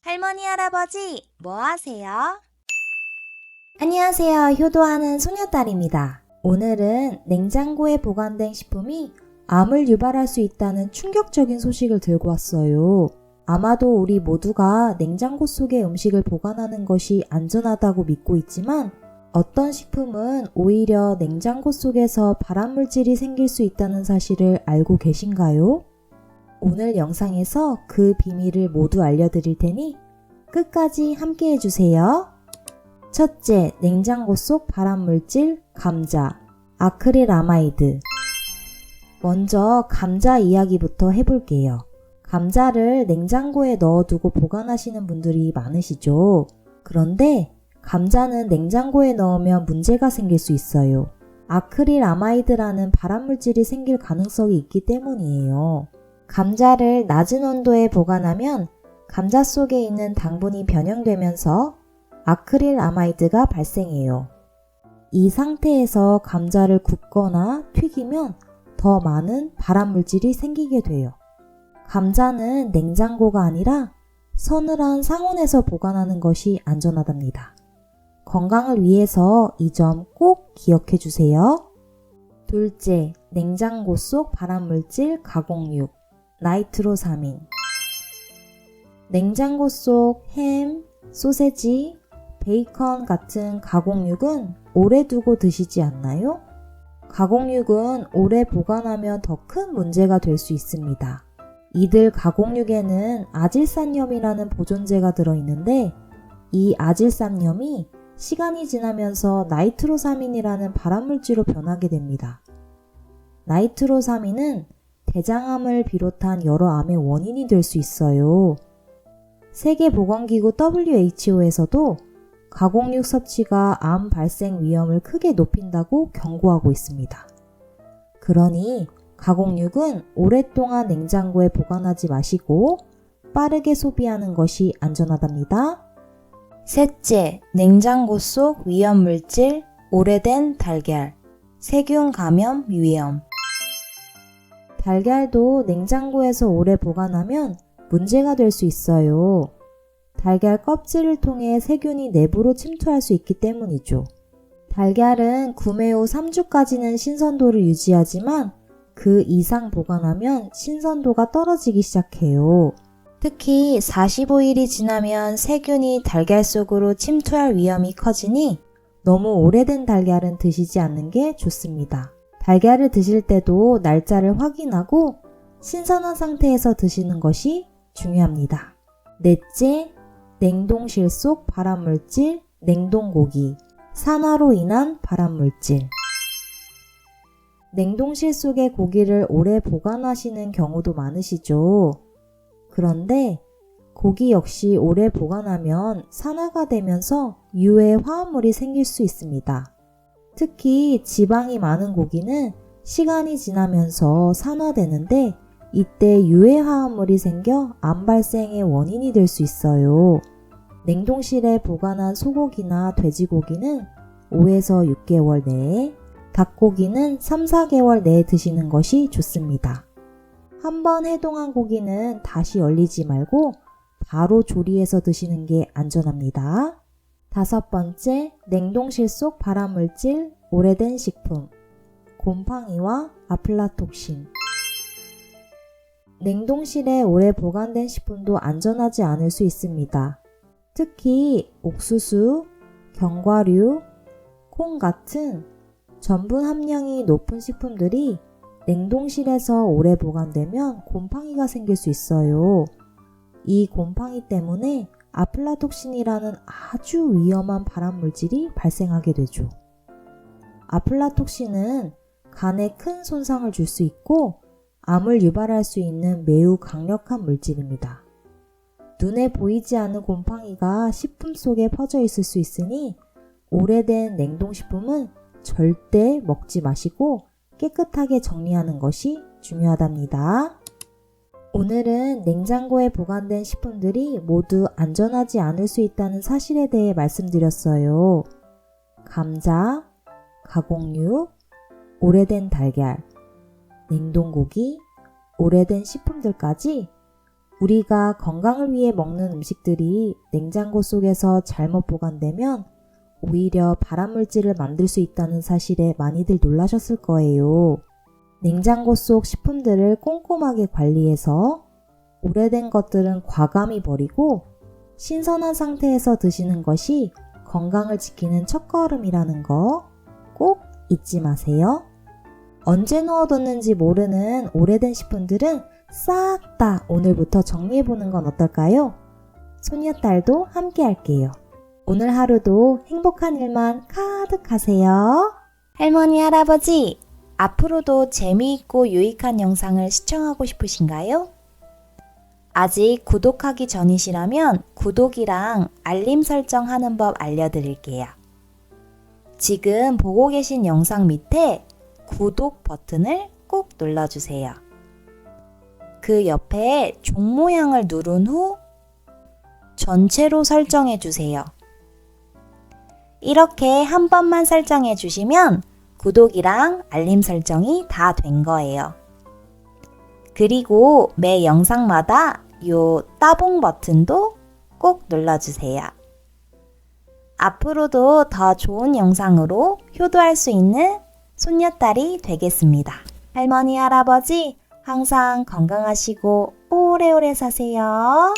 할머니, 할아버지, 뭐 하세요? 안녕하세요. 효도하는 소녀딸입니다. 오늘은 냉장고에 보관된 식품이 암을 유발할 수 있다는 충격적인 소식을 들고 왔어요. 아마도 우리 모두가 냉장고 속에 음식을 보관하는 것이 안전하다고 믿고 있지만 어떤 식품은 오히려 냉장고 속에서 발암물질이 생길 수 있다는 사실을 알고 계신가요? 오늘 영상에서 그 비밀을 모두 알려드릴 테니 끝까지 함께 해주세요. 첫째, 냉장고 속 발암물질 감자, 아크릴아마이드. 먼저 감자 이야기부터 해볼게요. 감자를 냉장고에 넣어두고 보관하시는 분들이 많으시죠. 그런데 감자는 냉장고에 넣으면 문제가 생길 수 있어요. 아크릴아마이드라는 발암물질이 생길 가능성이 있기 때문이에요. 감자를 낮은 온도에 보관하면 감자 속에 있는 당분이 변형되면서 아크릴아마이드가 발생해요. 이 상태에서 감자를 굽거나 튀기면 더 많은 발암물질이 생기게 돼요. 감자는 냉장고가 아니라 서늘한 상온에서 보관하는 것이 안전하답니다. 건강을 위해서 이 점 꼭 기억해 주세요. 둘째, 냉장고 속 발암물질 가공육, 나이트로사민. 냉장고 속 햄, 소세지, 베이컨 같은 가공육은 오래 두고 드시지 않나요? 가공육은 오래 보관하면 더 큰 문제가 될 수 있습니다. 이들 가공육에는 아질산염이라는 보존제가 들어있는데 이 아질산염이 시간이 지나면서 나이트로사민이라는 발암물질로 변하게 됩니다. 나이트로사민은 대장암을 비롯한 여러 암의 원인이 될 수 있어요. 세계보건기구 WHO에서도 가공육 섭취가 암 발생 위험을 크게 높인다고 경고하고 있습니다. 그러니 가공육은 오랫동안 냉장고에 보관하지 마시고 빠르게 소비하는 것이 안전하답니다. 셋째, 냉장고 속 위험물질, 오래된 달걀, 세균 감염 위험. 달걀도 냉장고에서 오래 보관하면 문제가 될 수 있어요. 달걀 껍질을 통해 세균이 내부로 침투할 수 있기 때문이죠. 달걀은 구매 후 3주까지는 신선도를 유지하지만 그 이상 보관하면 신선도가 떨어지기 시작해요. 특히 45일이 지나면 세균이 달걀 속으로 침투할 위험이 커지니 너무 오래된 달걀은 드시지 않는 게 좋습니다. 달걀을 드실 때도 날짜를 확인하고 신선한 상태에서 드시는 것이 중요합니다. 넷째, 냉동실 속 발암물질, 냉동고기, 산화로 인한 발암물질. 냉동실 속의 고기를 오래 보관하시는 경우도 많으시죠. 그런데 고기 역시 오래 보관하면 산화가 되면서 유해 화합물이 생길 수 있습니다. 특히 지방이 많은 고기는 시간이 지나면서 산화되는데 이때 유해 화합물이 생겨 암 발생의 원인이 될 수 있어요. 냉동실에 보관한 소고기나 돼지고기는 5에서 6개월 내에, 닭고기는 3, 4개월 내에 드시는 것이 좋습니다. 한번 해동한 고기는 다시 얼리지 말고 바로 조리해서 드시는 게 안전합니다. 다섯 번째, 냉동실 속 발암물질, 오래된 식품, 곰팡이와 아플라톡신. 냉동실에 오래 보관된 식품도 안전하지 않을 수 있습니다. 특히 옥수수, 견과류, 콩 같은 전분 함량이 높은 식품들이 냉동실에서 오래 보관되면 곰팡이가 생길 수 있어요. 이 곰팡이 때문에 아플라톡신이라는 아주 위험한 발암물질이 발생하게 되죠. 아플라톡신은 간에 큰 손상을 줄 수 있고 암을 유발할 수 있는 매우 강력한 물질입니다. 눈에 보이지 않는 곰팡이가 식품 속에 퍼져 있을 수 있으니 오래된 냉동식품은 절대 먹지 마시고 깨끗하게 정리하는 것이 중요하답니다. 오늘은 냉장고에 보관된 식품들이 모두 안전하지 않을 수 있다는 사실에 대해 말씀드렸어요. 감자, 가공육, 오래된 달걀, 냉동고기, 오래된 식품들까지 우리가 건강을 위해 먹는 음식들이 냉장고 속에서 잘못 보관되면 오히려 발암물질을 만들 수 있다는 사실에 많이들 놀라셨을 거예요. 냉장고 속 식품들을 꼼꼼하게 관리해서 오래된 것들은 과감히 버리고 신선한 상태에서 드시는 것이 건강을 지키는 첫걸음이라는 거 꼭 잊지 마세요. 언제 넣어뒀는지 모르는 오래된 식품들은 싹 다 오늘부터 정리해보는 건 어떨까요? 소녀딸도 함께 할게요. 오늘 하루도 행복한 일만 가득하세요. 할머니, 할아버지, 앞으로도 재미있고 유익한 영상을 시청하고 싶으신가요? 아직 구독하기 전이시라면 구독이랑 알림 설정하는 법 알려드릴게요. 지금 보고 계신 영상 밑에 구독 버튼을 꼭 눌러주세요. 그 옆에 종 모양을 누른 후 전체로 설정해 주세요. 이렇게 한 번만 설정해 주시면 구독이랑 알림 설정이 다 된 거예요. 그리고 매 영상마다 요 따봉 버튼도 꼭 눌러주세요. 앞으로도 더 좋은 영상으로 효도할 수 있는 손녀딸이 되겠습니다. 할머니, 할아버지, 항상 건강하시고 오래오래 사세요.